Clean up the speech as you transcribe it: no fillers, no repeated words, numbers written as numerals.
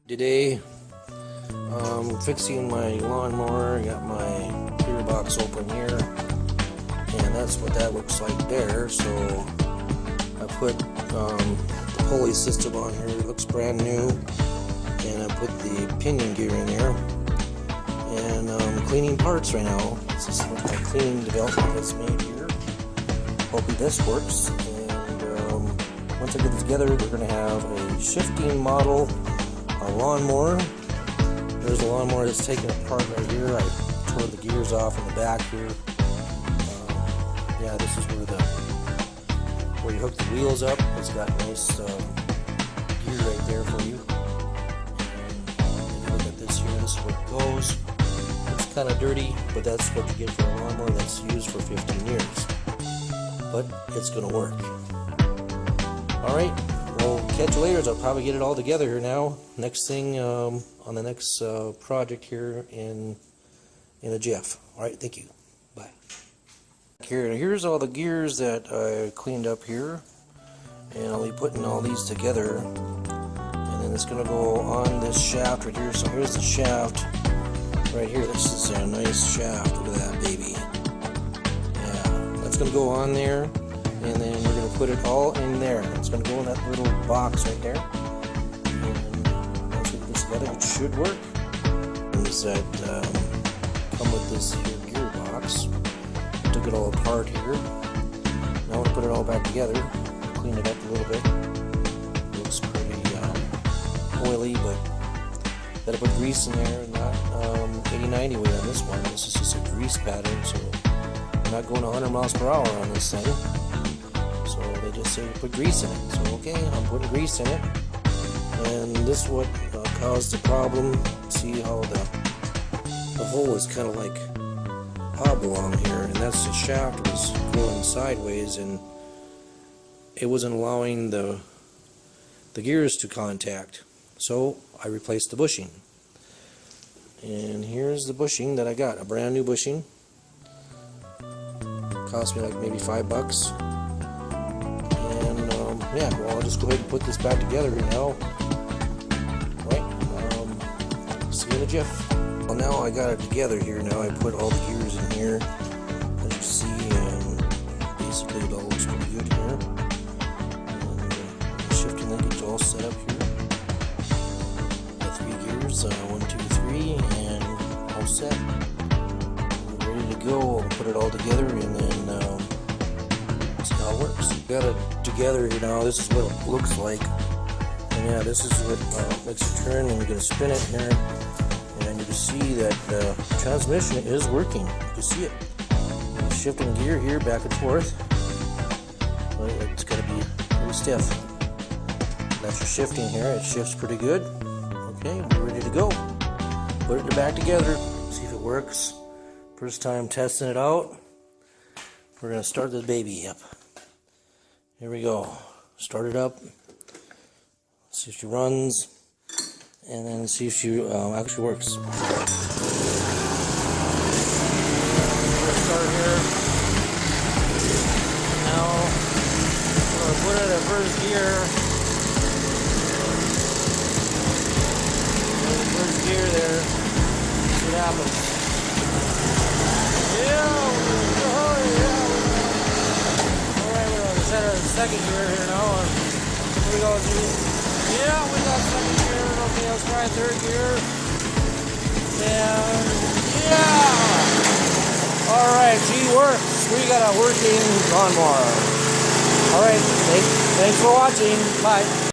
Today, fixing my lawnmower. Got my gearbox open here, and that's what that looks like there. So I put the pulley system on here. It looks brand new, and I put the pinion gear in there. And I'm cleaning parts right now. This is what my cleaning development has made here. Hopefully this works. And once I get it together, we're going to have a shifting model. A lawnmower. There's a lawnmower that's taken apart right here. I tore the gears off in the back here. Yeah, this is where you hook the wheels up. It's got a nice gear right there for you. And if you look at this here, this is where it goes. It's kind of dirty, but that's what you get for a lawnmower that's used for 15 years. But it's going to work. Alright. We'll catch you later. I'll probably get it all together here now. Next thing on the next project here in a jiff. Alright, thank you. Bye. Here's all the gears that I cleaned up here. And I'll be putting all these together. And then it's going to go on this shaft right here. So here's the shaft right here. This is a nice shaft. Look at that baby. Yeah, that's going to go on there. And then we're going to put it all in there. It's going to go in that little box right there. And once we get this together, it should work. Things that come with this here gearbox. I took it all apart here. Now I'm going to put it all back together. Clean it up a little bit. It looks pretty oily, but gotta put grease in there. Not 80-90 weight on this one. This is just a grease pattern, so I'm not going 100 miles per hour on this thing. So they just say to put grease in it. So okay, I'm putting grease in it. And this is what caused the problem. See how the hole is kind of like oblong here, and that's the shaft was going sideways, and it wasn't allowing the gears to contact. So I replaced the bushing. And here's the bushing that I got, a brand new bushing. Cost me like maybe $5. Yeah, well, I'll just go ahead and put this back together here now. Right, see you in a jiff. Well, now I got it together here. Now I put all the gears in here, as you see, and basically it all looks pretty good here. And the shifting linkage all set up here. The 3 gears, 1, 2, 3, and all set. We're ready to go. I'll put it all together, and then see how it works. Got it together here now. This is what it looks like. And yeah, this is what makes it turn, and you're going to spin it here, and you can see that the transmission is working. You can see it. You're shifting gear here back and forth. But it's got to be pretty stiff. That's your shifting here. It shifts pretty good. Okay, we're ready to go. Put it back together. See if it works. First time testing it out. We're going to start this baby up. Here we go. Start it up. See if she runs. And then see if she actually works. Let's start here. Now, we're going to put it in first gear. First gear there. See what happens. Second gear here now. Here we go. Yeah, we got second gear. Okay, let's try third gear. And yeah! Alright, she works. We got a working lawnmower. Alright, thanks for watching. Bye.